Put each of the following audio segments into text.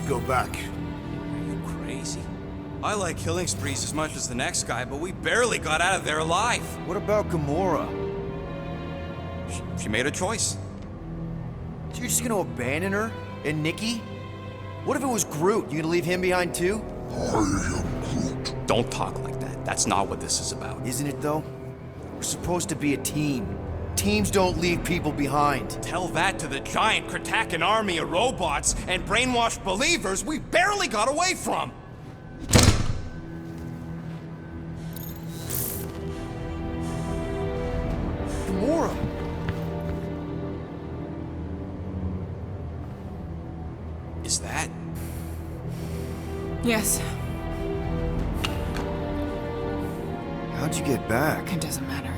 go back. Are you crazy? I like killing sprees as much as the next guy, but we barely got out of there alive. What about Gamora? She made a choice. So you're just gonna abandon her? And Nikki? What if it was Groot? You gonna leave him behind too? I am Groot. Don't talk like that. That's not what this is about. Isn't it though? We're supposed to be a team. Teams don't leave people behind. Tell that to the giant Kratakan army of robots and brainwashed believers we barely got away from. Gamora! Is that? Yes, How'd you get back? it doesn't matter.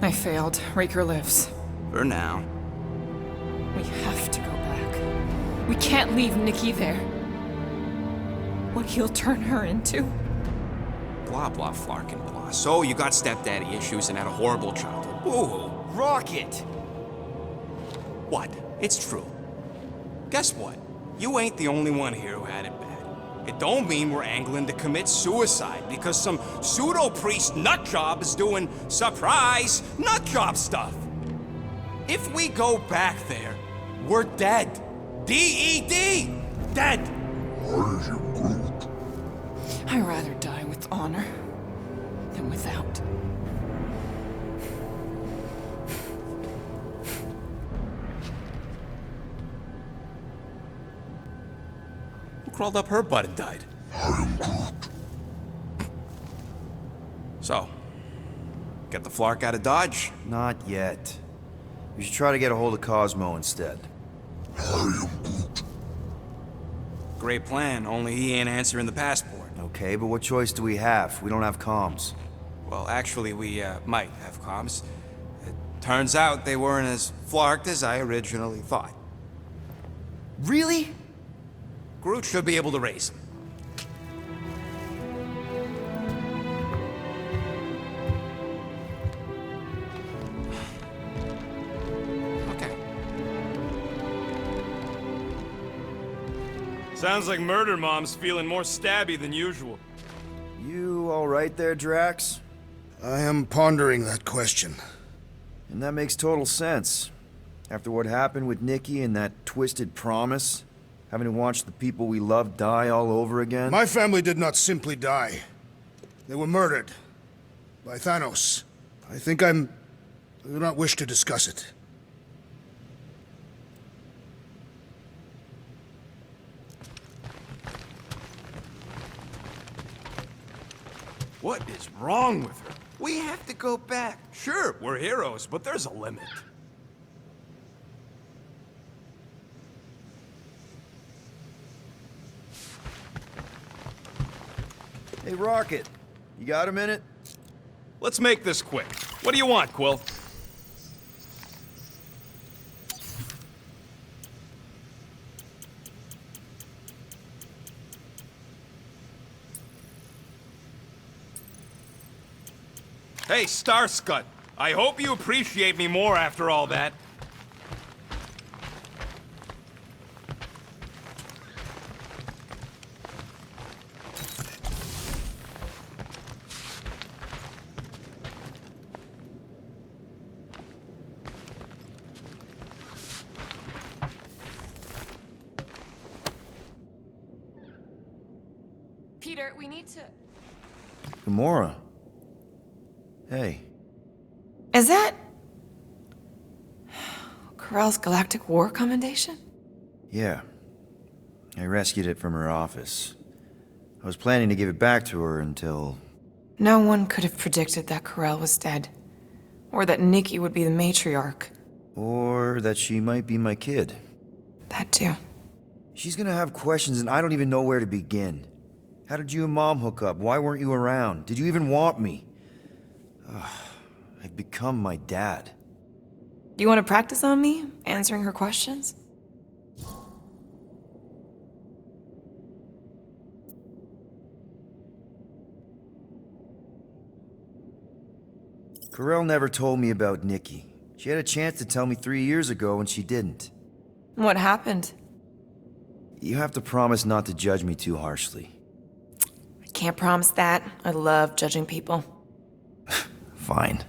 I failed. Raker lives. For now. We have to go back. We can't leave Nikki there. What he'll turn her into. Blah, blah, flarkin' blah. So you got stepdaddy issues and had a horrible childhood. Woo-hoo. Rocket! What? It's true. Guess what? You ain't the only one here who had it bad. It don't mean we're angling to commit suicide because some pseudo-priest nutjob is doing surprise nutjob stuff. If we go back there, we're dead. D-E-D! Dead! I am Groot. I'd rather die with honor than without. Who crawled up her butt and died? I am Groot. So, get the Flark out of Dodge? Not yet. We should try to get a hold of Cosmo instead. I am Groot. Great plan, only he ain't answering the passport. Okay, but what choice do we have? We don't have comms. Well, actually, we might have comms. It turns out they weren't as flarked as I originally thought. Really? Groot should be able to raise them. Okay. Sounds like Murder Mom's feeling more stabby than usual. You all right there, Drax? I am pondering that question. And that makes total sense. After what happened with Nikki and that twisted promise, having to watch the people we love die all over again. My family did not simply die. They were murdered. By Thanos. I do not wish to discuss it. What is wrong with her? We have to go back. Sure, we're heroes, but there's a limit. Hey, Rocket, you got a minute? Let's make this quick. What do you want, Quill? Hey, Starscut. I hope you appreciate me more after all that. Peter, we need to... Gamora. Hey. Is that... Corell's Galactic War Commendation? Yeah. I rescued it from her office. I was planning to give it back to her until... No one could have predicted that Corell was dead. Or that Nikki would be the matriarch. Or that she might be my kid. That too. She's gonna have questions and I don't even know where to begin. How did you and Mom hook up? Why weren't you around? Did you even want me? I've become my dad. Do you want to practice on me, answering her questions? Corell never told me about Nikki. She had a chance to tell me 3 years ago and she didn't. What happened? You have to promise not to judge me too harshly. I can't promise that. I love judging people. Fine.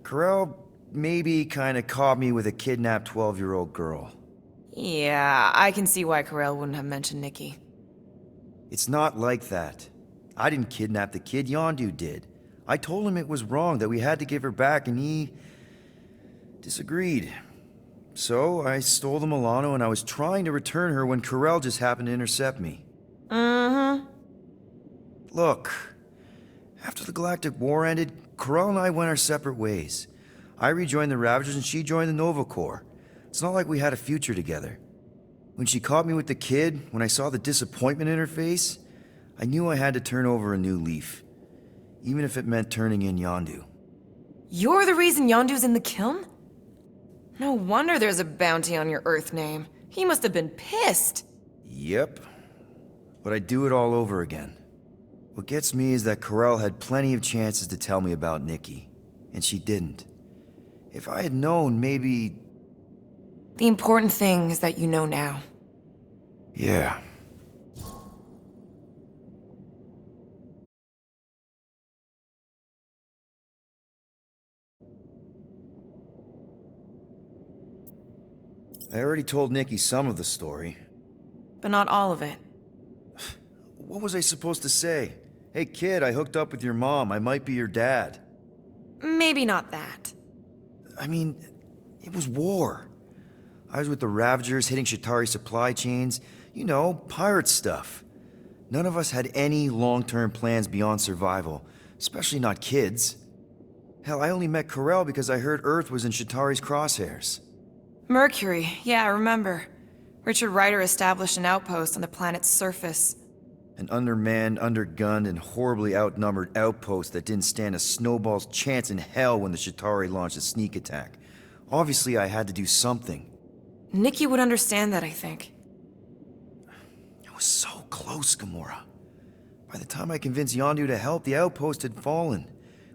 Corell maybe kinda caught me with a kidnapped 12-year-old girl. Yeah, I can see why Corell wouldn't have mentioned Nikki. It's not like that. I didn't kidnap the kid, Yondu did. I told him it was wrong, that we had to give her back, and he disagreed. So I stole the Milano and I was trying to return her when Corell just happened to intercept me. Mm-hmm. Look, after the Galactic War ended, Corell and I went our separate ways. I rejoined the Ravagers and she joined the Nova Corps. It's not like we had a future together. When she caught me with the kid, when I saw the disappointment in her face, I knew I had to turn over a new leaf. Even if it meant turning in Yondu. You're the reason Yondu's in the kiln? No wonder there's a bounty on your Earth name. He must have been pissed. Yep. But I'd do it all over again. What gets me is that Corell had plenty of chances to tell me about Nikki, and she didn't. If I had known, maybe... The important thing is that you know now. Yeah. I already told Nikki some of the story. But not all of it. What was I supposed to say? Hey kid, I hooked up with your mom. I might be your dad. Maybe not that. I mean, it was war. I was with the Ravagers hitting Shatari supply chains. You know, pirate stuff. None of us had any long-term plans beyond survival, especially not kids. Hell, I only met Corell because I heard Earth was in Shatari's crosshairs. Mercury, yeah, I remember. Richard Ryder established an outpost on the planet's surface. An undermanned, undergunned, and horribly outnumbered outpost that didn't stand a snowball's chance in hell when the Shatari launched a sneak attack. Obviously, I had to do something. Nikki would understand that, I think. It was so close, Gamora. By the time I convinced Yondu to help, the outpost had fallen.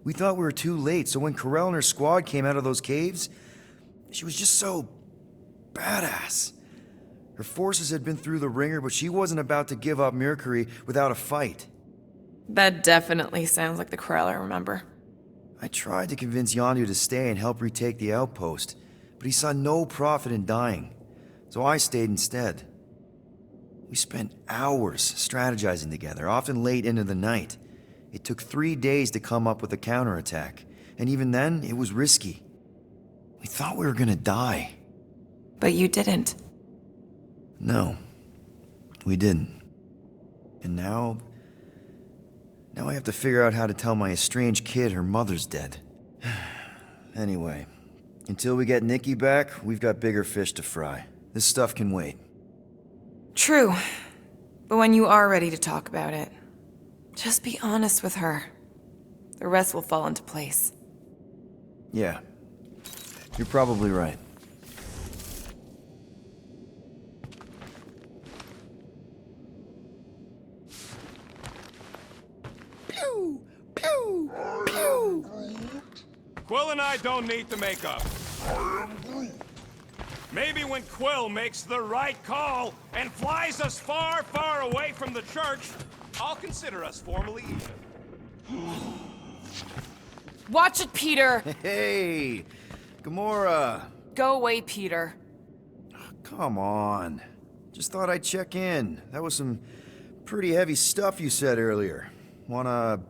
We thought we were too late, so when Corell and her squad came out of those caves, she was just so badass. Her forces had been through the ringer, but she wasn't about to give up Mercury without a fight. That definitely sounds like the Corell I remember. I tried to convince Yondu to stay and help retake the outpost, but he saw no profit in dying, so I stayed instead. We spent hours strategizing together, often late into the night. It took 3 days to come up with a counterattack, and even then, it was risky. We thought we were gonna die. But you didn't. No, we didn't. And now I have to figure out how to tell my estranged kid her mother's dead. Anyway, until we get Nikki back, we've got bigger fish to fry. This stuff can wait. True. But when you are ready to talk about it, just be honest with her. The rest will fall into place. Yeah, you're probably right. Pew! Pew! Pew! Quill and I don't need to make up. Maybe when Quill makes the right call and flies us far, far away from the church, I'll consider us formally even. Watch it, Peter! Hey, Gamora. Go away, Peter. Come on. Just thought I'd check in. That was some pretty heavy stuff you said earlier. Wanna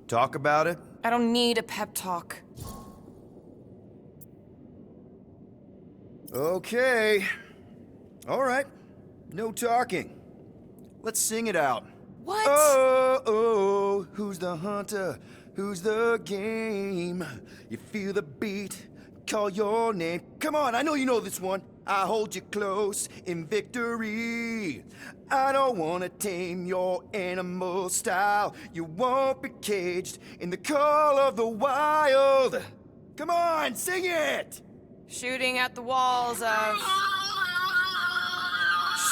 talk about it? I don't need a pep talk. Okay. All right. No talking. Let's sing it out. What? Oh, oh, who's the hunter? Who's the game? You feel the beat, call your name. Come on, I know you know this one. I hold you close in victory. I don't wanna tame your animal style. You won't be caged in the call of the wild. Come on, sing it! Shooting at the walls of...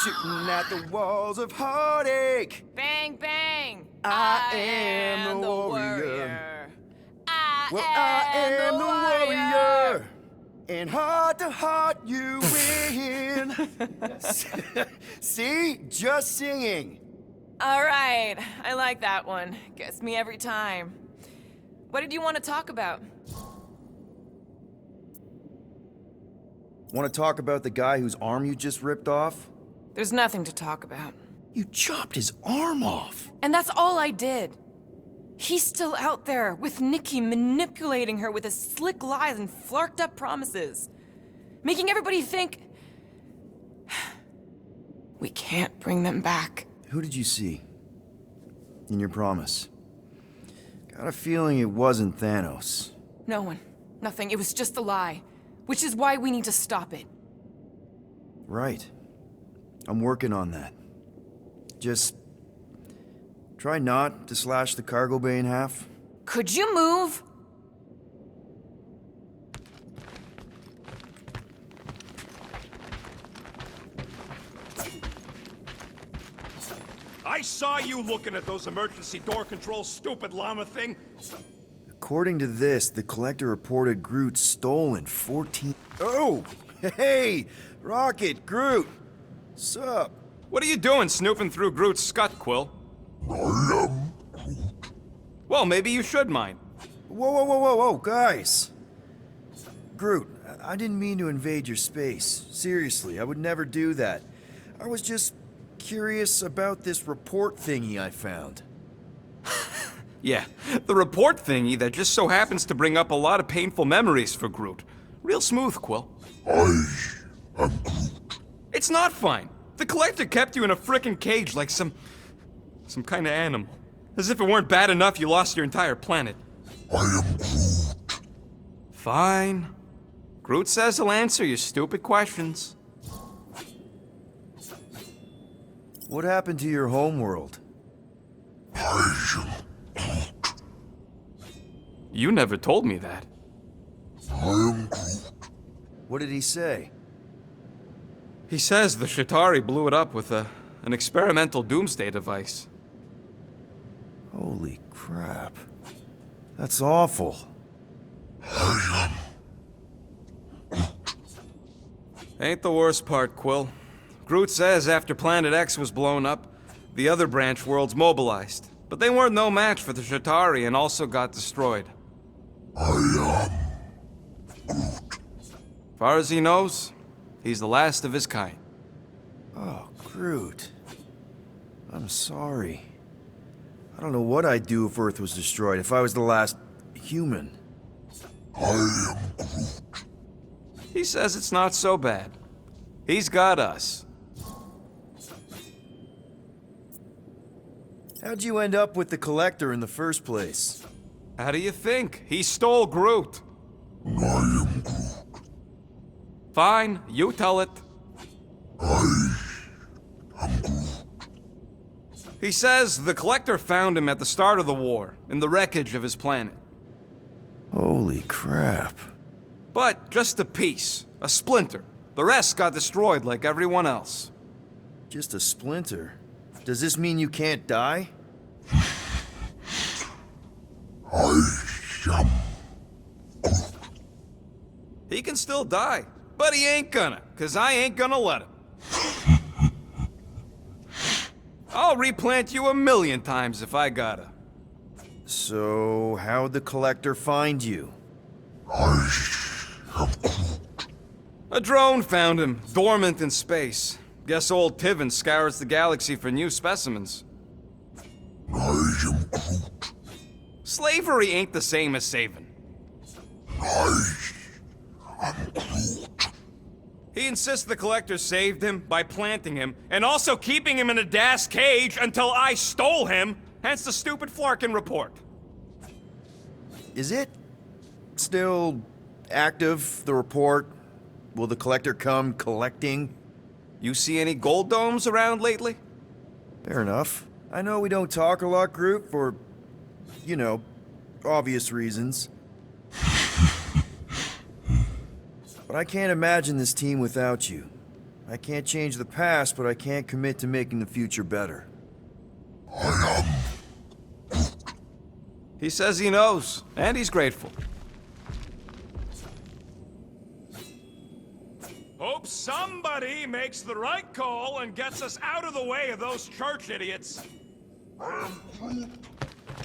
Shooting at the walls of heartache. Bang, bang! I am the warrior. I am the warrior. And heart to heart, you win. See? Just singing. All right, I like that one. Gets me every time. What did you want to talk about? Want to talk about the guy whose arm you just ripped off? There's nothing to talk about. You chopped his arm off. And that's all I did. He's still out there, with Nikki manipulating her with his slick lies and flarked up promises. Making everybody think... we can't bring them back. Who did you see? In your promise? Got a feeling it wasn't Thanos. No one. Nothing. It was just a lie. Which is why we need to stop it. Right. I'm working on that. Just... try not to slash the cargo bay in half. Could you move? I saw you looking at those emergency door controls, stupid llama thing. According to this, the Collector reported Groot stolen 14... Oh! Hey! Rocket, Groot! Sup? What are you doing snooping through Groot's scut, Quill? Well, maybe you should mind. Whoa, guys! Groot, I didn't mean to invade your space. Seriously, I would never do that. I was just curious about this report thingy I found. Yeah, the report thingy that just so happens to bring up a lot of painful memories for Groot. Real smooth, Quill. I am Groot. It's not fine. The Collector kept you in a frickin' cage like some kind of animal. As if it weren't bad enough you lost your entire planet. I am Groot. Fine. Groot says he'll answer your stupid questions. What happened to your homeworld? I am Groot. You never told me that. I am Groot. What did he say? He says the Shatari blew it up with an experimental doomsday device. Holy crap. That's awful. I am Ain't the worst part, Quill. Groot says after Planet X was blown up, the other branch worlds mobilized. But they weren't no match for the Shatari and also got destroyed. I am Far as he knows, he's the last of his kind. Oh, Groot. I'm sorry. I don't know what I'd do if Earth was destroyed, if I was the last human. I am Groot. He says it's not so bad. He's got us. How'd you end up with the Collector in the first place? How do you think? He stole Groot. I am Groot. Fine, you tell it. I am Groot. He says the Collector found him at the start of the war, in the wreckage of his planet. Holy crap. But just a piece, a splinter. The rest got destroyed like everyone else. Just a splinter? Does this mean you can't die? I am Groot. He can still die, but he ain't gonna, 'cause I ain't gonna let him. I'll replant you 1,000,000 times if I gotta. So, how'd the Collector find you? I am Groot. A drone found him, dormant in space. Guess old Tiven scours the galaxy for new specimens. I am Groot. Slavery ain't the same as saving. I am Groot. He insists the Collector saved him by planting him, and also keeping him in a das cage until I stole him, hence the stupid Flarkin report. Is it still active, the report? Will the Collector come collecting? You see any gold domes around lately? Fair enough. I know we don't talk a lot, Groot, for, you know, obvious reasons. But I can't imagine this team without you. I can't change the past, but I can't commit to making the future better. I am He says he knows, and he's grateful. Somebody makes the right call and gets us out of the way of those church idiots.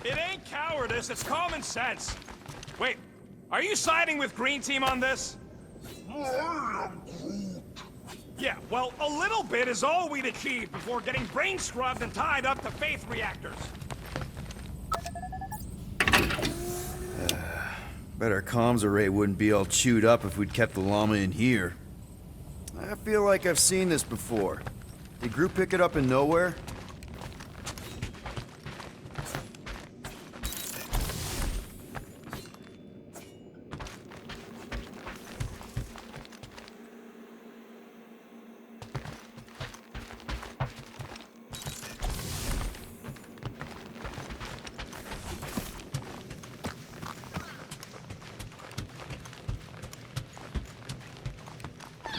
It ain't cowardice, it's common sense. Wait, are you siding with Green Team on this? Yeah, well, a little bit is all we'd achieve before getting brain scrubbed and tied up to faith reactors. Bet our comms array wouldn't be all chewed up if we'd kept the llama in here. I feel like I've seen this before. Did Group pick it up in nowhere?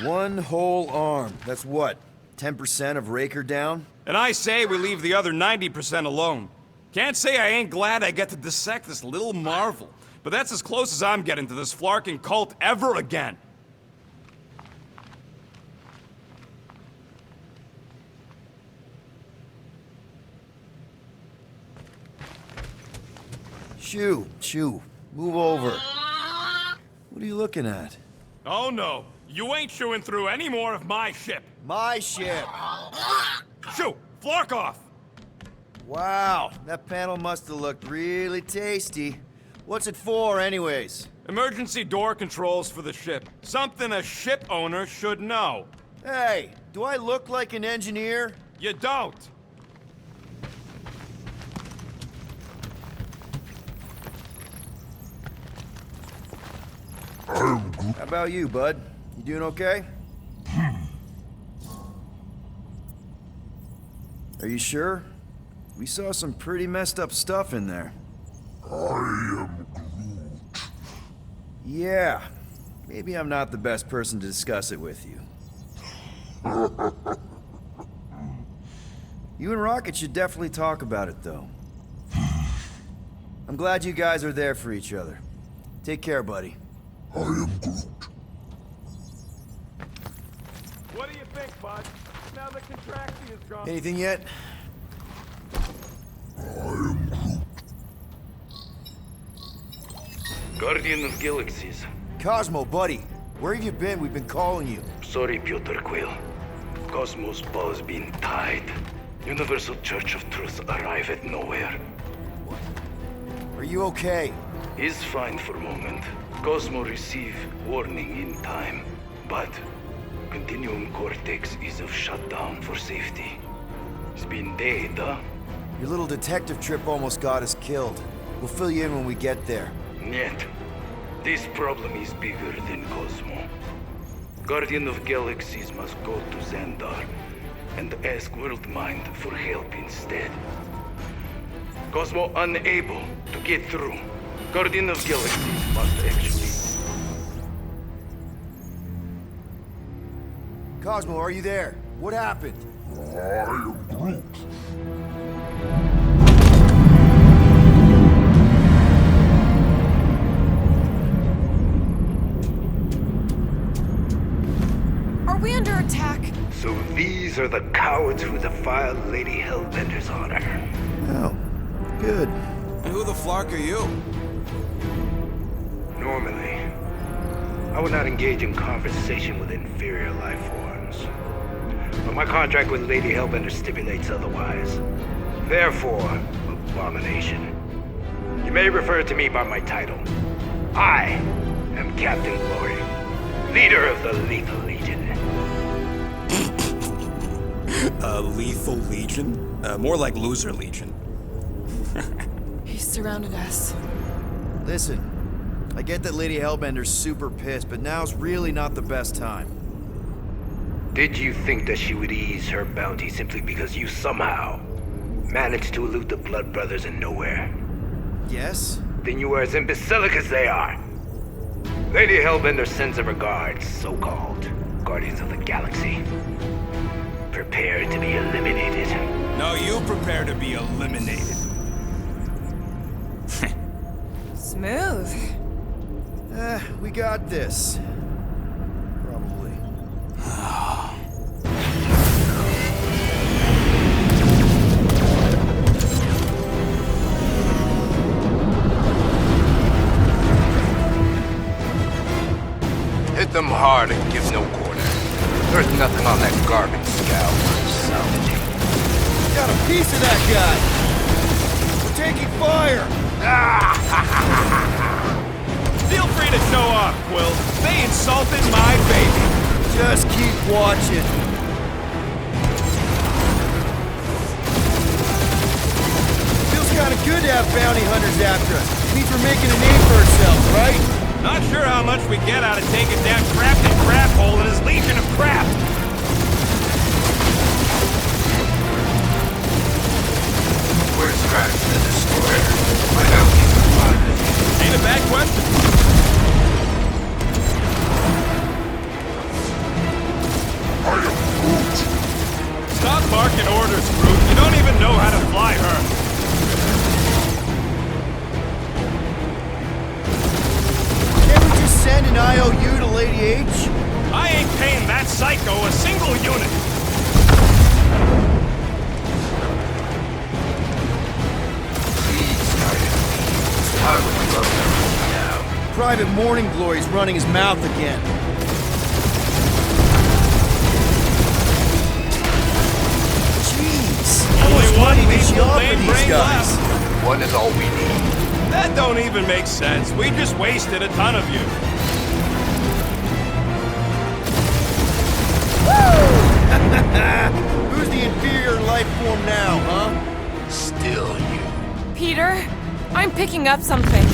One whole arm. That's what? 10% of Raker down? And I say we leave the other 90% alone. Can't say I ain't glad I get to dissect this little marvel, but that's as close as I'm getting to this flarking cult ever again. Shoo, move over. What are you looking at? Oh no, you ain't chewing through any more of my ship. My ship! Shoo, flark off! Wow, that panel must have looked really tasty. What's it for, anyways? Emergency door controls for the ship. Something a ship owner should know. Hey, do I look like an engineer? You don't. How about you, bud? You doing okay? Are you sure? We saw some pretty messed up stuff in there. I am Groot. Yeah. Maybe I'm not the best person to discuss it with you. You and Rocket should definitely talk about it, though. I'm glad you guys are there for each other. Take care, buddy. I am Groot. What do you think, bud? Now the contraction is gone. Anything yet? Guardian of Galaxies. Cosmo, buddy. Where have you been? We've been calling you. Sorry, Piotr Quill. Cosmos ball's been tied. Universal Church of Truth arrive at nowhere. Are you okay? He's fine for moment. Cosmo receive warning in time. But Continuum Cortex is of shutdown for safety. It's been dead, huh? Your little detective trip almost got us killed. We'll fill you in when we get there. Yet, this problem is bigger than Cosmo. Guardian of Galaxies must go to Xandar and ask Worldmind for help instead. Cosmo unable to get through. Guardian of Galaxies must actually... Cosmo, are you there? What happened? I am Groot. Are we under attack? So these are the cowards who defiled Lady Hellbender's honor. Oh, good. Who the flark are you? Normally, I would not engage in conversation with inferior life forms. But my contract with Lady Hellbender stipulates otherwise. Therefore, abomination. You may refer to me by my title. I am Captain Glory, leader of the Lethal Legion. Lethal Legion? More like Loser Legion. He surrounded us. Listen, I get that Lady Hellbender's super pissed, but now's really not the best time. Did you think that she would ease her bounty simply because you somehow managed to elude the Blood Brothers in nowhere? Yes? Then you are as imbecilic as they are. Lady Hellbender sends her regards, so-called Guardians of the Galaxy. Prepare to be eliminated. No, you prepare to be eliminated. Smooth. We got this. Probably. them hard and give no quarter. There's nothing on that garbage scow worth salvaging. Got a piece of that guy. We're taking fire. Feel free to show off, Quill. They insulted my baby. Just keep watching. Feels kind of good to have bounty hunters after us. Means we're making a name for ourselves, right? Not sure how much we get out of taking down Crafty Craphole and his legion of crap. Where's Drax the Destroyer? I know he's alive. Ain't a bad question. I am Groot. Stop barking orders, Groot. You don't even know how to fly her. Can't we just send an IOU to Lady H? I ain't paying that psycho a single unit. Please, Guardian. I would love them now. Private Morning Glory's running his mouth again. Jeez. How Only much one money did she reasonable offer main these brain guys? left. One is all we need. That don't even make sense. We just wasted a ton of you. Who's the inferior life form now, huh? Still you. Peter, I'm picking up something.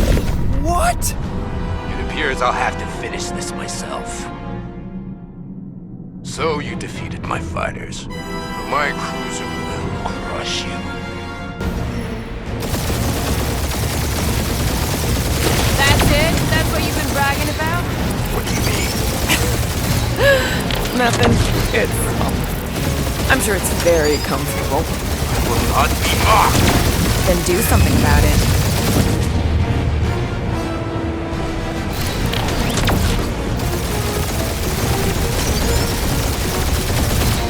What? It appears I'll have to finish this myself. So you defeated my fighters, but my cruiser will crush you. That's it? That's what you've been bragging about? What do you mean? Nothing. I'm sure it's very comfortable. I will not be mocked. Then do something about it.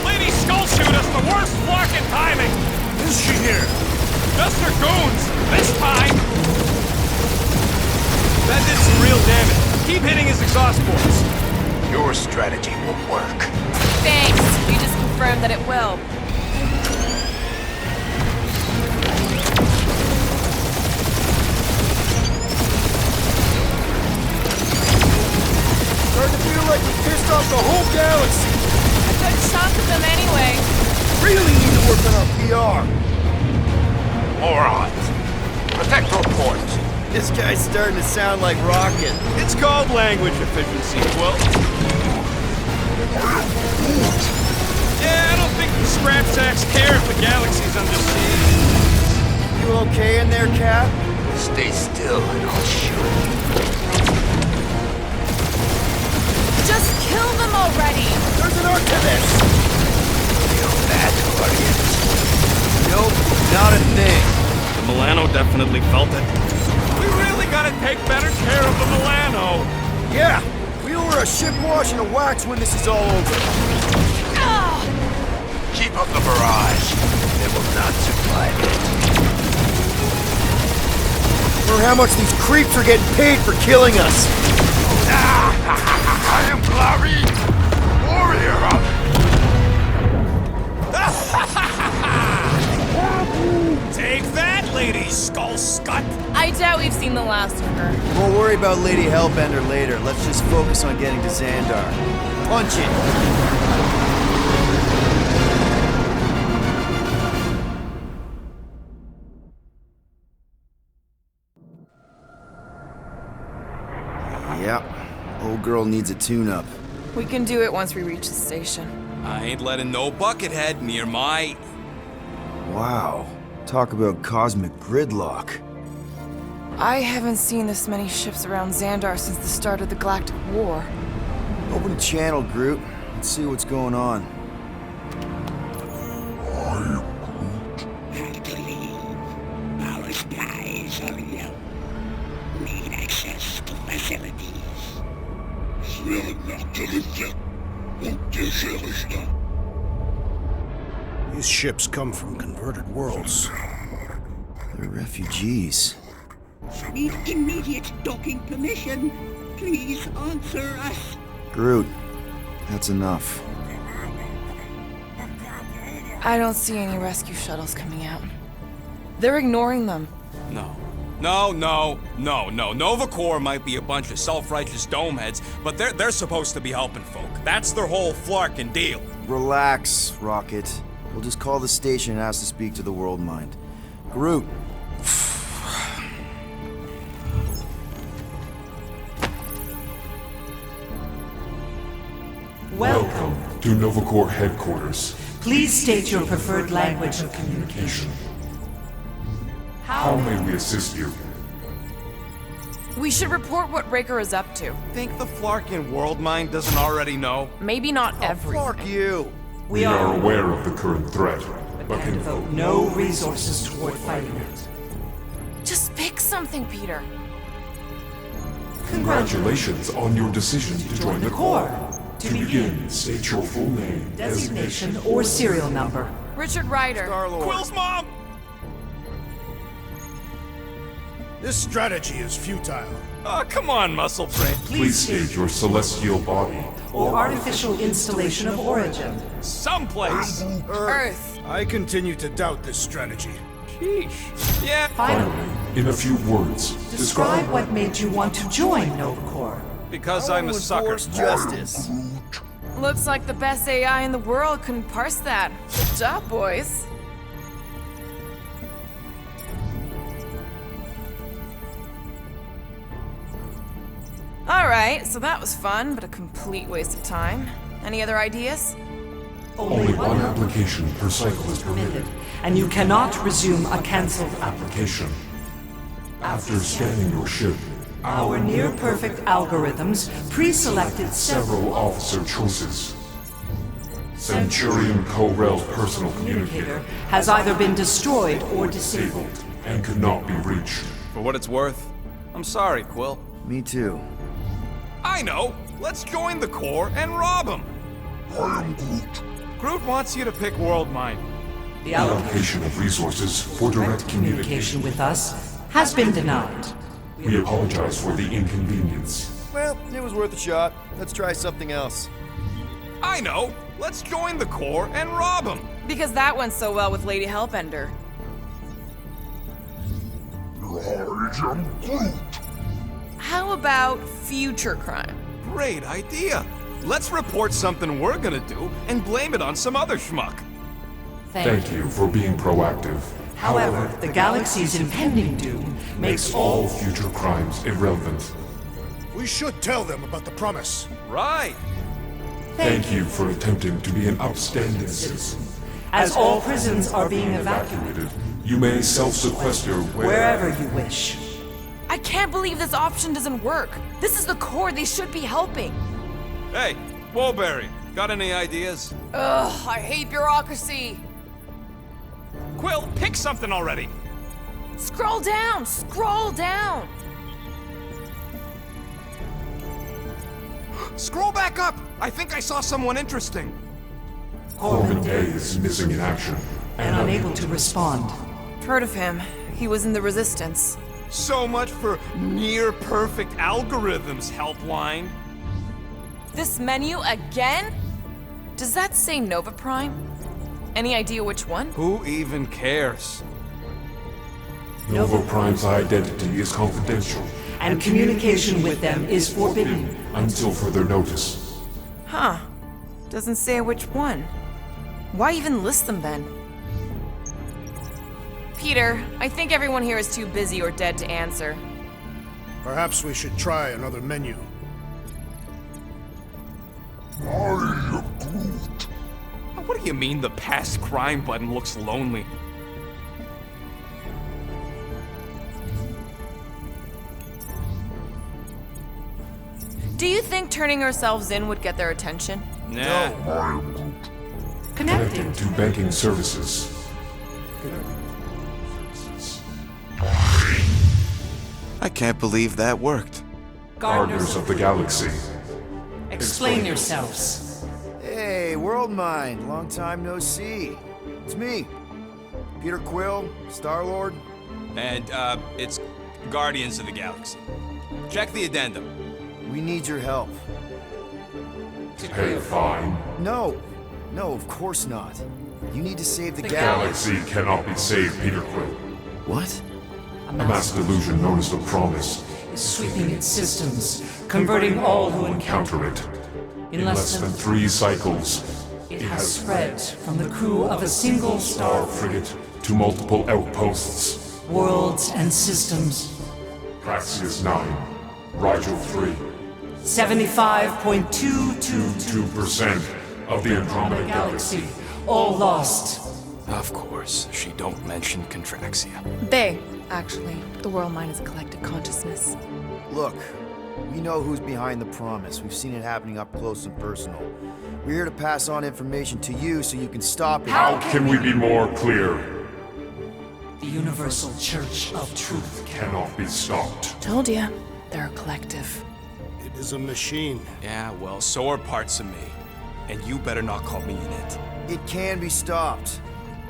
Lady Skullshoot us the worst fucking timing. Is she here? Just her goons. This time. That did some real damage. Keep hitting his exhaust ports. Your strategy won't work. Thanks. You just confirmed that it will. Starting to feel like we pissed off the whole galaxy. A good chunk of them anyway. Really need to work on our PR. Morons. Protect your ports. This guy's starting to sound like Rocket. It's called language efficiency, Quill. Yeah, I don't think the scrap sacks care if the galaxy's under siege. You okay in there, Cap? Stay still and I'll show you. Just kill them already. There's an arc to this. Feel that, Guardians? Nope, not a thing. The Milano definitely felt it. We really gotta take better care of the Milano. Yeah, we owe her a ship wash and a wax when this is all over. Keep up the barrage. They will not survive it. Or how much these creeps are getting paid for killing us. I am Clary, warrior. Take that, Lady Skullscut. I doubt we've seen the last of her. We'll worry about Lady Hellbender later. Let's just focus on getting to Xandar. Punch it! Yep. Old girl needs a tune-up. We can do it once we reach the station. I ain't letting no buckethead near my... Wow. Talk about cosmic gridlock. I haven't seen this many ships around Xandar since the start of the Galactic War. Open a channel, Groot. Let's see what's going on. I am Groot. Hard to leave. Our skies are yellow. Need access to facilities. Sven nachterlyftet och det käresta. These ships come from converted worlds. They're refugees. Need immediate docking permission. Please answer us. Groot, that's enough. I don't see any rescue shuttles coming out. They're ignoring them. No. Nova Corps might be a bunch of self-righteous domeheads, but they're supposed to be helping folk. That's their whole flarkin' deal. Relax, Rocket. We'll just call the station and ask to speak to the World Mind. Groot. Welcome to Nova Corps headquarters. Please state your preferred language of communication. How may we assist you? We should report what Raker is up to. Think the flarkin' world mind doesn't already know? Maybe not everything. Fuck you! We are aware of the current threat, but And can devote no resources toward fighting it. Just pick something, Peter. Congratulations on your decision to join the Corps. To begin, state your full name, Designation or serial number. Richard Ryder. Star-Lord. Quill's mom! This strategy is futile. Oh, come on, muscle brain. Please state your celestial body. Or artificial installation of origin. Someplace. Earth. I continue to doubt this strategy. Sheesh. Yeah. Finally, In a few words, describe what made you want to join Nova Corps. Because I I'm a wanna sucker. enforce justice. Looks like the best AI in the world couldn't parse that. Good job, boys. Alright, so that was fun, but a complete waste of time. Any other ideas? only one application per cycle is permitted. And you cannot resume a cancelled Application. After scanning your ship, Our near-perfect algorithms pre-selected several officer choices. Centurion Co-Rel's personal communicator has either been destroyed or disabled. disabled and could not be reached. For what it's worth, I'm sorry, Quill. Me too. I know. Let's join the Corps and rob him. I am Groot. Groot wants you to pick World Mind. The allocation Allocation of resources for direct communication with us has been denied. We apologize for the inconvenience. Well, it was worth a shot. Let's try something else. I know. Let's join the Corps and rob him. Because that went so well with Lady Hellbender. I am Groot. How about future crime? Great idea. Let's report something we're gonna do and blame it on some other schmuck. Thank you for being proactive. However, the galaxy's impending doom makes all All future crimes irrelevant. We should tell them about the promise. Right. Thank you for attempting to be an upstanding citizen. As all prisons are being evacuated Evacuated, you may self-sequester wherever you wish. I can't believe this option doesn't work. This is the Corps. They should be helping. Hey, Woolberry, got any ideas? Ugh, I hate bureaucracy. Quill, pick something already. Scroll down. Scroll down. Scroll back up. I think I saw someone interesting. Corbin Day is missing in action And unable to respond. Heard of him. He was in the Resistance. So much for near-perfect algorithms, Helpline. This menu again? Does that say Nova Prime? Any idea which one? Who even cares? Nova Prime's identity is confidential And communication with them is forbidden. until further notice. Huh. Doesn't say which one. Why even list them then? Peter, I think everyone here is too busy or dead to answer. Perhaps we should try another menu. I am Groot. What do you mean the past crime button looks lonely? Do you think turning ourselves in would get their attention? Nah. I am Groot. Connecting. To banking services. I can't believe that worked. Gardeners of the Galaxy. Explain yourselves. Hey, World Mind. Long time no see. It's me. Peter Quill, Star-Lord. And, it's Guardians of the Galaxy. Check the addendum. We need your help. To pay a fine? No. No, of course not. You need to save the The galaxy cannot be saved, Peter Quill. What? A mass delusion known as the Promise is sweeping its systems, converting all who encounter it. In less than 3 cycles, it has spread from the crew of a single star frigate to multiple outposts, worlds and systems. Praxius 9, Rigel 3. 75.222% of the Andromeda Galaxy, all lost. Of course, she don't mention Contraxia. They, actually. The world mind is a collective consciousness. Look, we know who's behind the Promise. We've seen it happening up close and personal. We're here to pass on information to you so you can stop it. How can we be more clear? The Universal Church of Truth cannot be stopped. Told ya, they're a collective. It is a machine. Yeah, well, so are parts of me. And you better not call me in it. It can be stopped.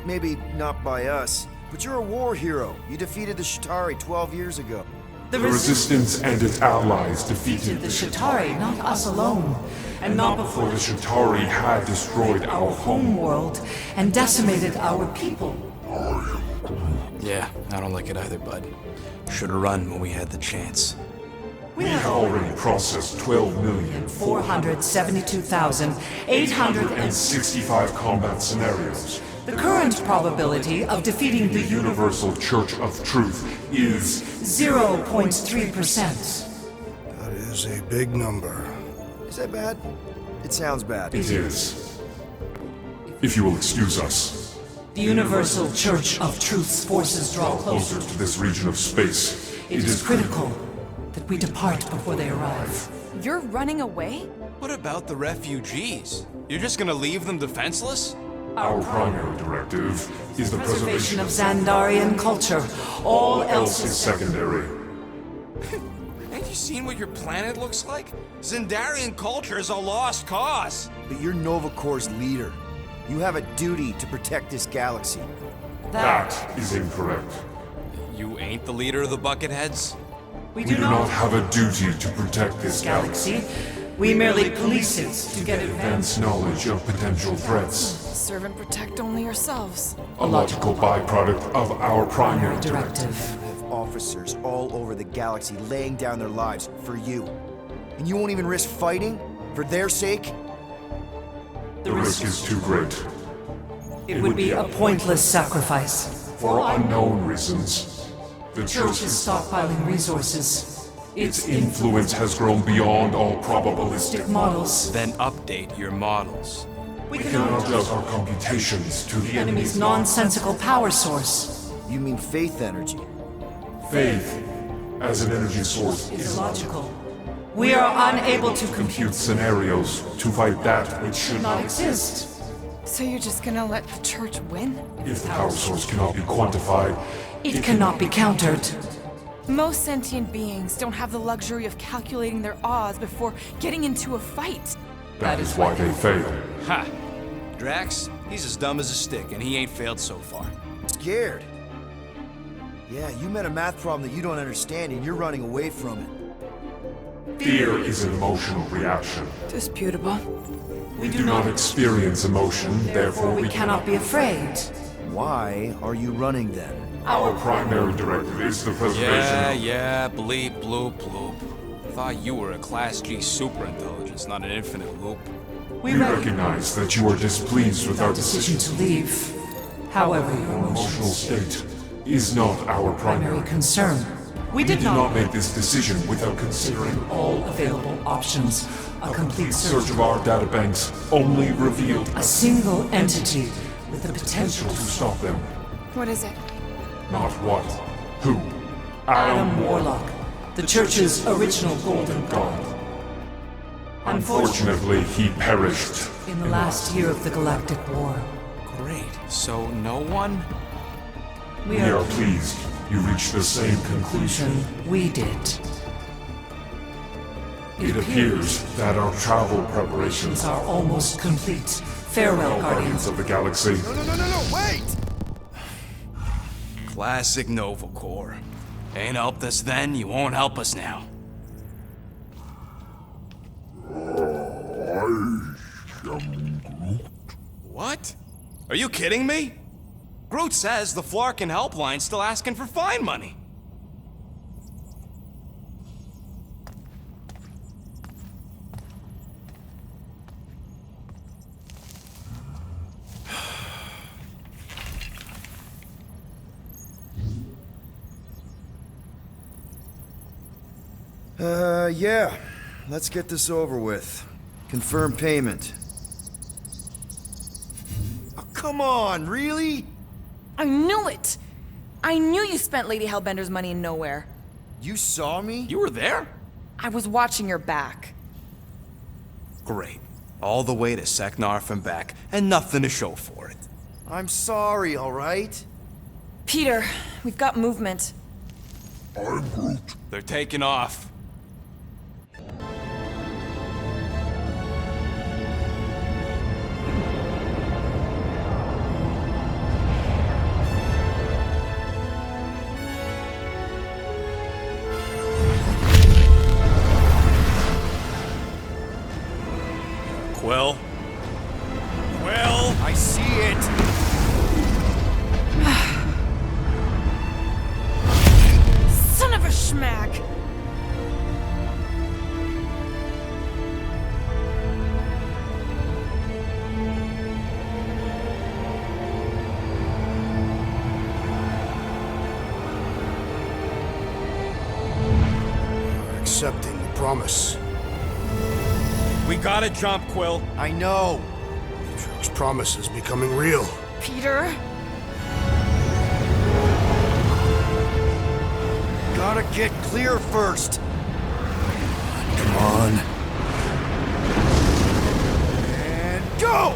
Maybe not by us, but you're a war hero. You defeated the Shatari 12 years ago. The Resistance and its allies defeated the Shatari, not us alone. And not before the Shatari had destroyed our home world and decimated our people. Yeah, I don't like it either, bud. Should've run when we had the chance. We have already processed 12,472,865 combat scenarios. The current probability of defeating the Universal Church of Truth is 0.3%. That is a big number. Is that bad? It sounds bad. It is. If you will excuse us. The Universal Church of Truth's forces draw closer to this region of space. It is critical that we depart before they arrive. You're running away? What about the refugees? You're just gonna leave them defenseless? Our primary directive is the preservation of Xandarian culture. All else is secondary. Ain't you seen what your planet looks like? Xandarian culture is a lost cause. But you're Nova Corps' leader. You have a duty to protect this galaxy. That is incorrect. You ain't the leader of the Bucketheads? We do not have a duty to protect this galaxy. We merely police it to get advanced knowledge of potential threats. Serve and protect only yourselves. A logical byproduct of our primary directive. You have officers all over the galaxy laying down their lives for you. And you won't even risk fighting? For their sake? The risk is too great. It would be a pointless sacrifice. For unknown reasons. The Church is stockpiling resources. Its influence has grown beyond all probabilistic models. Then update your models. We cannot adjust our computations to the enemy's nonsensical power source. You mean faith energy? Faith, as an energy source, is illogical. We are unable to compute scenarios to fight that which should not exist. So you're just gonna let the church win? If the power source cannot be quantified, it cannot be countered. Most sentient beings don't have the luxury of calculating their odds before getting into a fight. That is why they fail. Ha! Drax, he's as dumb as a stick, and he ain't failed so far. Scared? Yeah, you met a math problem that you don't understand, and you're running away from it. Fear is an emotional reaction. Disputable. We do not experience emotion, therefore we cannot be afraid. Why are you running then? Our primary directive is the preservation Yeah, bleep, bloop, bloop. Thought you were a Class G superintelligence, not an infinite loop. We recognize that you are displeased with our decision to leave. However, your emotional state is not our primary concern. We did not make this decision without considering all available options. A complete search of our databanks only revealed a single entity with the potential to stop them. What is it? Not what. Who? Adam Warlock, the Church's original Golden God. Unfortunately, he perished in the last year of the Galactic War. Great. So no one? We are pleased you reached the same conclusion we did. It appears that our travel preparations are almost complete. Farewell, Guardians of the Galaxy. No, wait! Classic Nova Corps. Ain't helped us then, you won't help us now. I am Groot. What? Are you kidding me? Groot says the Flarkin helpline's still asking for fine money. Yeah. Let's get this over with. Confirm payment. Oh, come on, really? I knew it! I knew you spent Lady Hellbender's money in nowhere. You saw me? You were there? I was watching your back. Great. All the way to Seknarf and back, and nothing to show for it. I'm sorry, alright? Peter, we've got movement. I'm Groot. They're taking off. Quill? Quill? I see it! Son of a schmack! You're accepting the promise. We gotta jump, Quill. I know! Drax's promise is becoming real. Peter? Gotta get clear first! Come on. And go!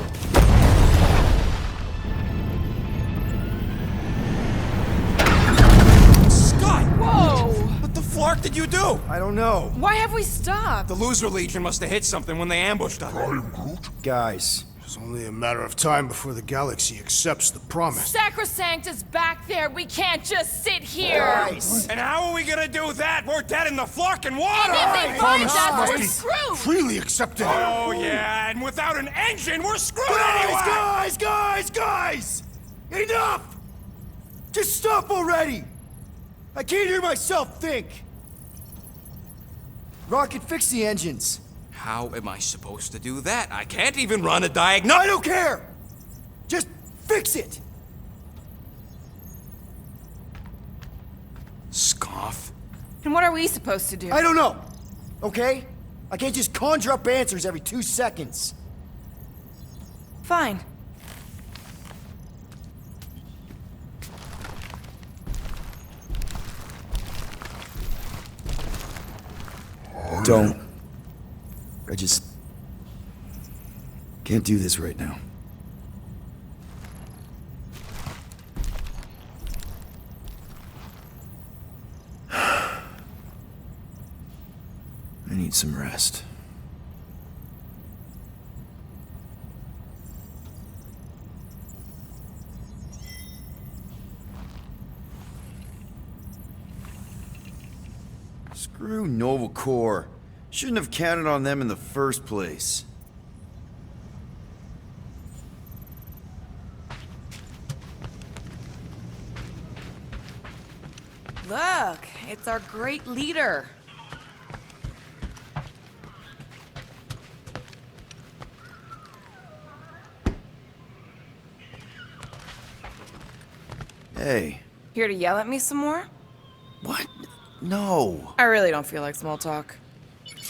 Scott! Whoa! What the flark did you do? I don't know. Why have we stopped? The Loser Legion must have hit something when they ambushed us. I am Groot. Guys, It's only a matter of time before the galaxy accepts the promise. Sacrosanct is back there. We can't just sit here. guys! And how are we gonna do that? We're dead in the flarkin' water! And if they find us, we're screwed. Freely accepted. Oh, yeah, and without an engine, we're screwed Guys, anyway! guys! Enough! Just stop already! I can't hear myself think! Rocket, fix the engines. How am I supposed to do that? I can't even run a I diagnosis. don't care! Just fix it! Scoff. And what are we supposed to do? I don't know, okay? I can't just conjure up answers every 2 seconds. Fine. Don't. I just can't do this right now. I need some rest. Screw Nova Corps. Shouldn't have counted on them in the first place. Look, it's our great leader. Hey. Here to yell at me some more? What? No. I really don't feel like small talk.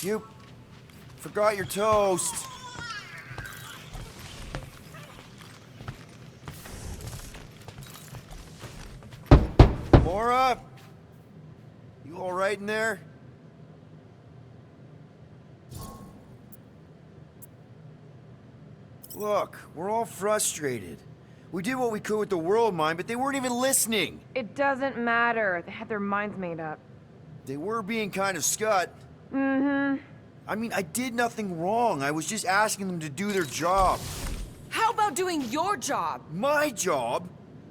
You forgot your toast. Laura? You all right in there? Look, we're all frustrated. We did what we could with the world mine, but they weren't even listening. It doesn't matter. They had their minds made up. They were being kind of scut. Mm-hmm. I mean, I did nothing wrong. I was just asking them to do their job. How about doing your job? My job?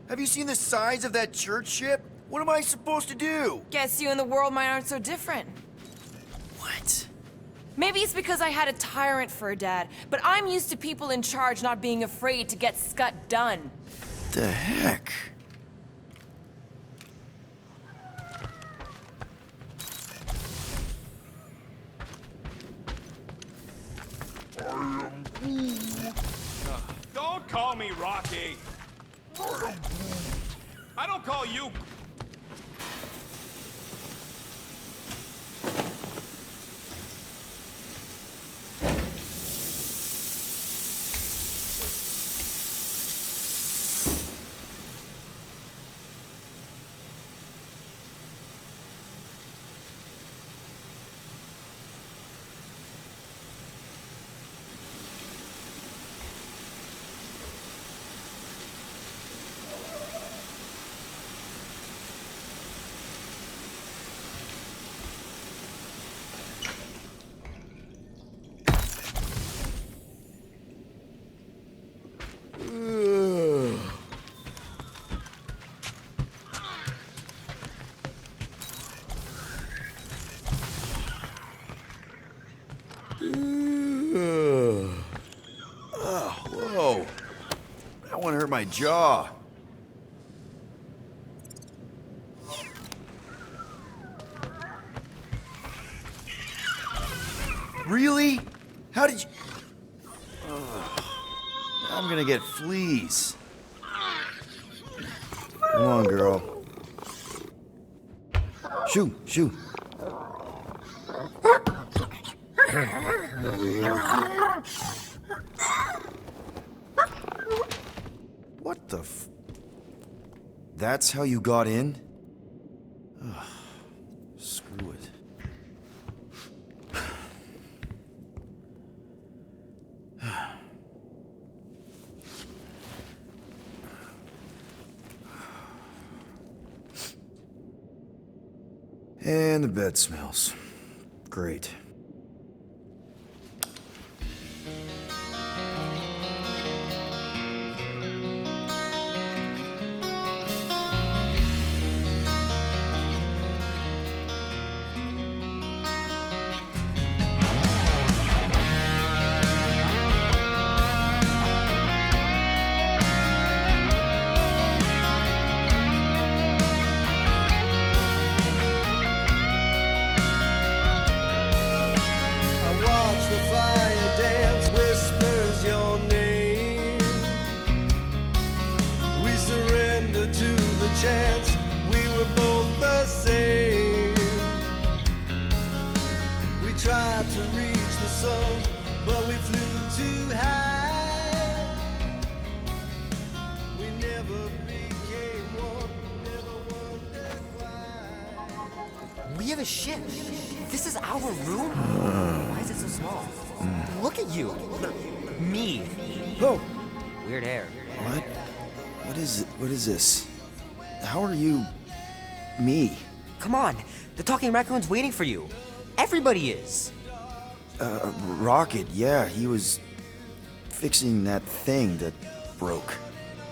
Have you seen the size of that church ship? What am I supposed to do? Guess you and the world mine aren't so different. What? Maybe it's because I had a tyrant for a dad, but I'm used to people in charge not being afraid to get scut done. The heck? Don't call me Rocky. I don't call you. Whoa. That one hurt my jaw. Really? How did you... I'm gonna get fleas. Come on, girl. Shoo, shoo. What the f... That's how you got in? Ugh, screw it. And the bed smells. Great. chance we were both the same. We tried to reach the sun, but we flew too high. We never became one, never wondered why. We have a ship. This is our room? Why is it so small? Look at you. Me. Oh. Weird hair. What? What is it? What is this? How are you... me? Come on. The talking raccoon's waiting for you. Everybody is. Rocket, yeah, he was fixing that thing that broke.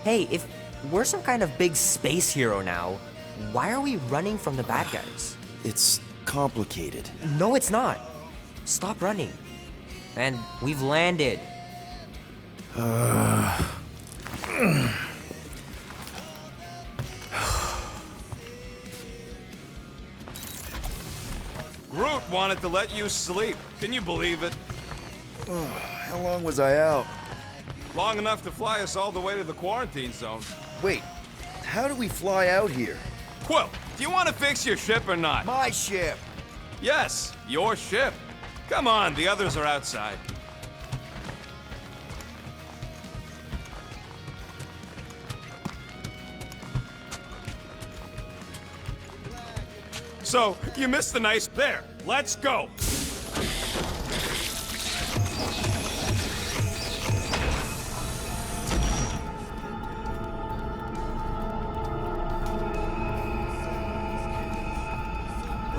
Hey, if we're some kind of big space hero now, why are we running from the bad guys? It's complicated. No, it's not. Stop running. And we've landed. Groot wanted to let you sleep. Can you believe it? How long was I out? Long enough to fly us all the way to the quarantine zone. Wait, how do we fly out here? Quill, do you want to fix your ship or not? My ship! Yes, your ship. Come on, the others are outside. So, you missed the nice... There, let's go!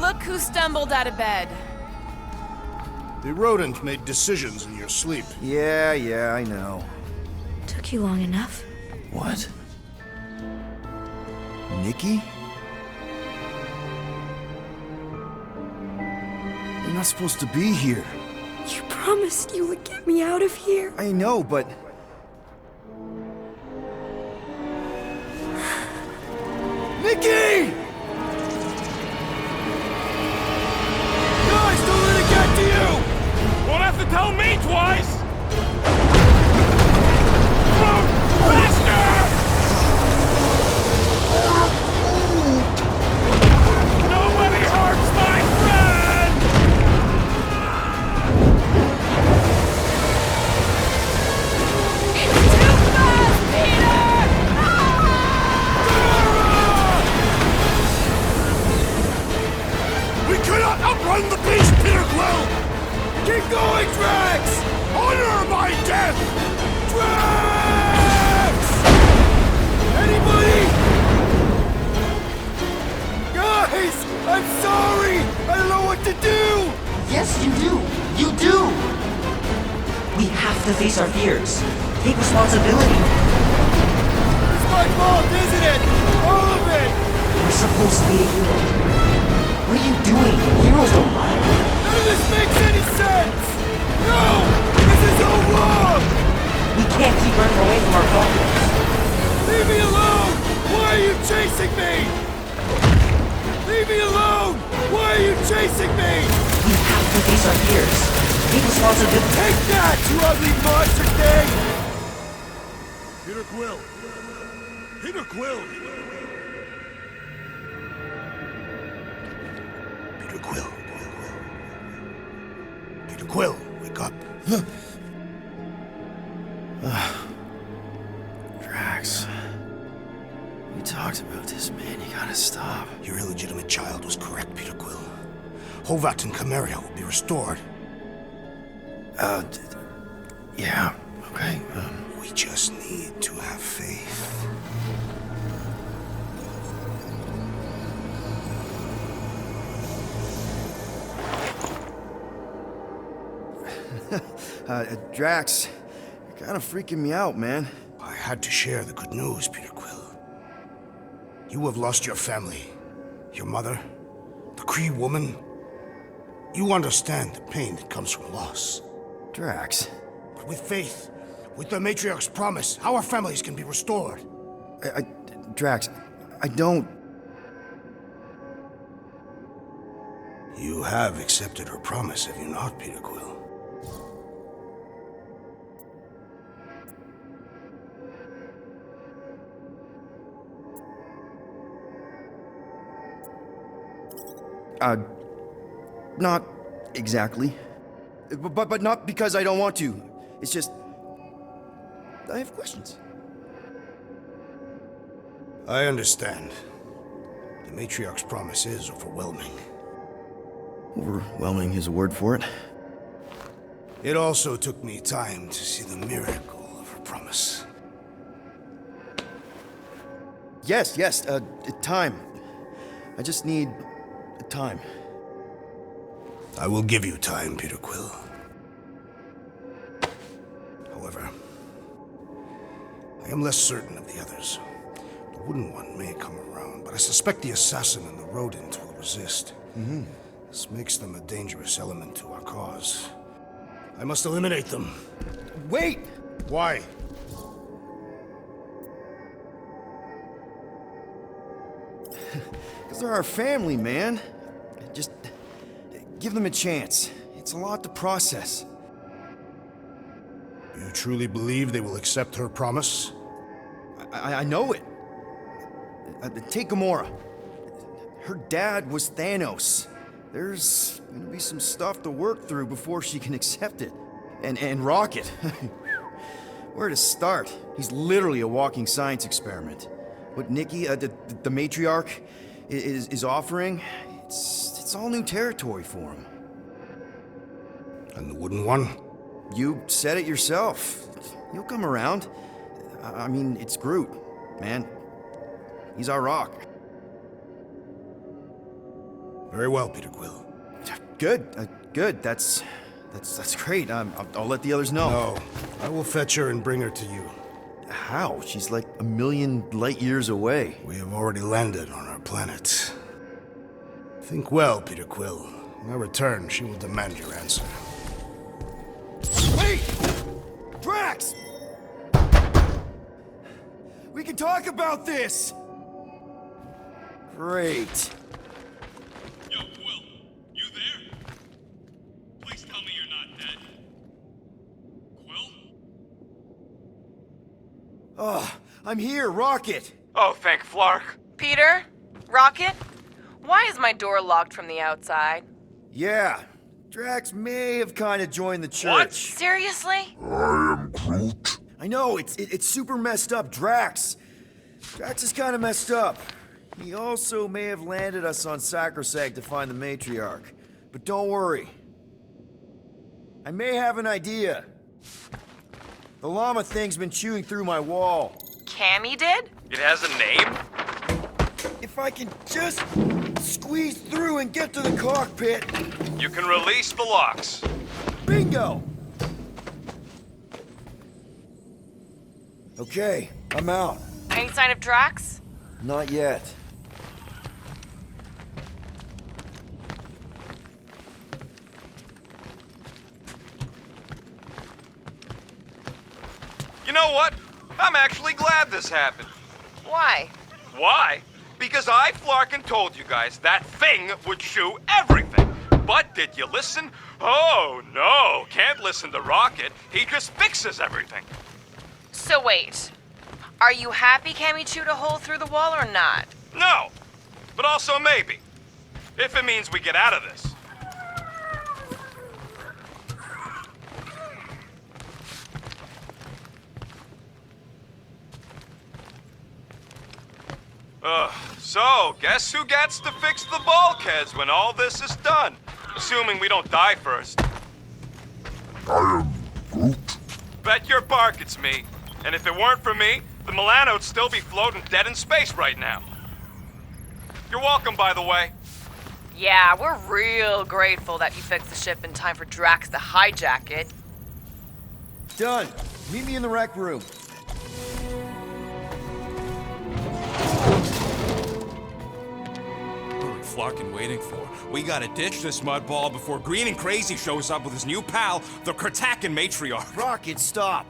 Look who stumbled out of bed. The rodent made decisions in your sleep. Yeah, I know. Took you long enough. What? Nikki? You're not supposed to be here. You promised you would get me out of here. I know, but... Nikki! Guys, don't let it get to you! Won't have to tell me twice! Faster! Nobody hurts my friend! It's too fast, Peter! We cannot outrun the beast, Peter Quill! Keep going, Drax! Honor my death! Drax! Anybody? Guys, I'm sorry! I don't know what to do! Yes, you do! You do! We have to face our fears. Take responsibility. It's my fault, isn't it? All of it! You're supposed to be a hero. What are you doing? Heroes don't lie. None of this makes any sense! No! This is so wrong! We can't keep running away from our problems. Leave me alone! Why are you chasing me? Leave me alone! Why are you chasing me? We have to face our fears. Take responsibility. Take that, you ugly monster thing! Peter Quill! Peter Quill! Peter Quill. Peter Quill, wake up. Drax. We talked about this, man. You gotta stop. Your illegitimate child was correct, Peter Quill. Hovat and Cameria will be restored. Yeah, okay. We just need to have faith. Drax, you're kind of freaking me out, man. I had to share the good news, Peter Quill. You have lost your family. Your mother, the Kree woman. You understand the pain that comes from loss. Drax. But with faith, with the Matriarch's promise, our families can be restored. Drax, I don't... You have accepted her promise, have you not, Peter Quill? Not exactly. But not because I don't want to. It's just... I have questions. I understand. The Matriarch's promise is overwhelming. Overwhelming is a word for it. It also took me time to see the miracle of her promise. Yes, time. I just need... time. I will give you time, Peter Quill. However, I am less certain of the others. The Wooden One may come around, but I suspect the assassin and the rodent will resist. This makes them a dangerous element to our cause. I must eliminate them. Wait! Why? Because they're our family, man. Just give them a chance. It's a lot to process. You truly believe they will accept her promise? I know it. Take Gamora. Her dad was Thanos. There's gonna be some stuff to work through before she can accept it. And Rocket. Where to start? He's literally a walking science experiment. What Nikki, the matriarch, is offering, it's all new territory for him. And the Wooden One? You said it yourself. He'll come around. I mean, it's Groot, man. He's our rock. Very well, Peter Quill. Good, good. That's great. I'll let the others know. No, I will fetch her and bring her to you. How? She's like a million light years away. We have already landed on our planet. Think well, Peter Quill. When I return, she will demand your answer. Wait! Drax! We can talk about this! Great. Yo, Quill, you there? Please tell me you're not dead. Quill? Oh, I'm here, Rocket! Oh, thank Flark. Peter? Rocket? Why is my door locked from the outside? Yeah, Drax may have kind of joined the church. What? Seriously? I am Groot. I know, it's super messed up, Drax. Drax is kind of messed up. He also may have landed us on Sacrosanct to find the matriarch. But don't worry. I may have an idea. The llama thing's been chewing through my wall. Cammy did? It has a name? If I can just squeeze through and get to the cockpit. You can release the locks. Bingo! Okay, I'm out. Any sign of Drax? Not yet. You know what? I'm actually glad this happened. Why? Why? Because I, Flarkin, told you guys that thing would chew everything. But did you listen? Oh, no. Can't listen to Rocket. He just fixes everything. So wait. Are you happy Cammy chewed a hole through the wall or not? No. But also maybe. If it means we get out of this. So, guess who gets to fix the bulkheads when all this is done? Assuming we don't die first. I am Groot. Bet your bark it's me. And if it weren't for me, the Milano would still be floating dead in space right now. You're welcome, by the way. Yeah, we're real grateful that you fixed the ship in time for Drax to hijack it. Done. Meet me in the rec room. Flarkin waiting for? We gotta ditch this mudball before Green and Crazy shows up with his new pal, the Kratakan matriarch. Rocket, stop!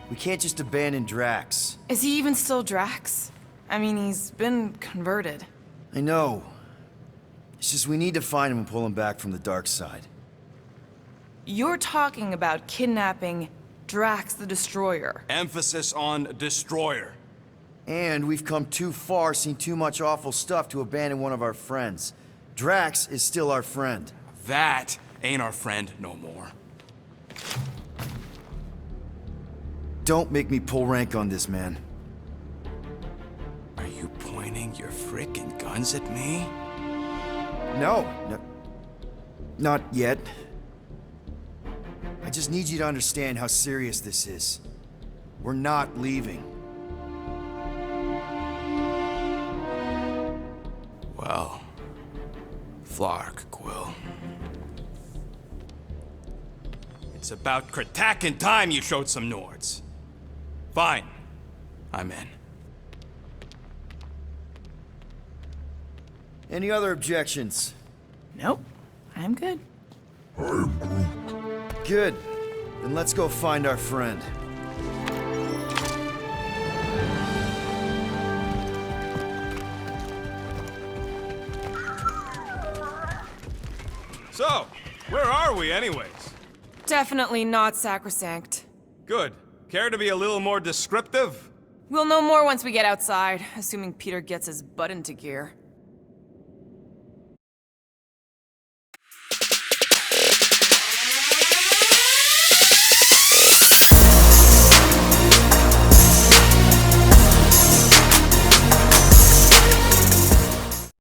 We can't just abandon Drax. Is he even still Drax? I mean, he's been converted. I know. It's just we need to find him and pull him back from the dark side. You're talking about kidnapping Drax the Destroyer. Emphasis on destroyer. And we've come too far, seen too much awful stuff to abandon one of our friends. Drax is still our friend. That ain't our friend no more. Don't make me pull rank on this, man. Are you pointing your frickin' guns at me? No, not yet. I just need you to understand how serious this is. We're not leaving. Well, Flark, Quill. It's about Kratakan time you showed some Nords. Fine. I'm in. Any other objections? Nope. I'm good. I am Groot. Good. Then let's go find our friend. So, where are we anyways? Definitely not Sacrosanct. Good. Care to be a little more descriptive? We'll know more once we get outside, assuming Peter gets his butt into gear.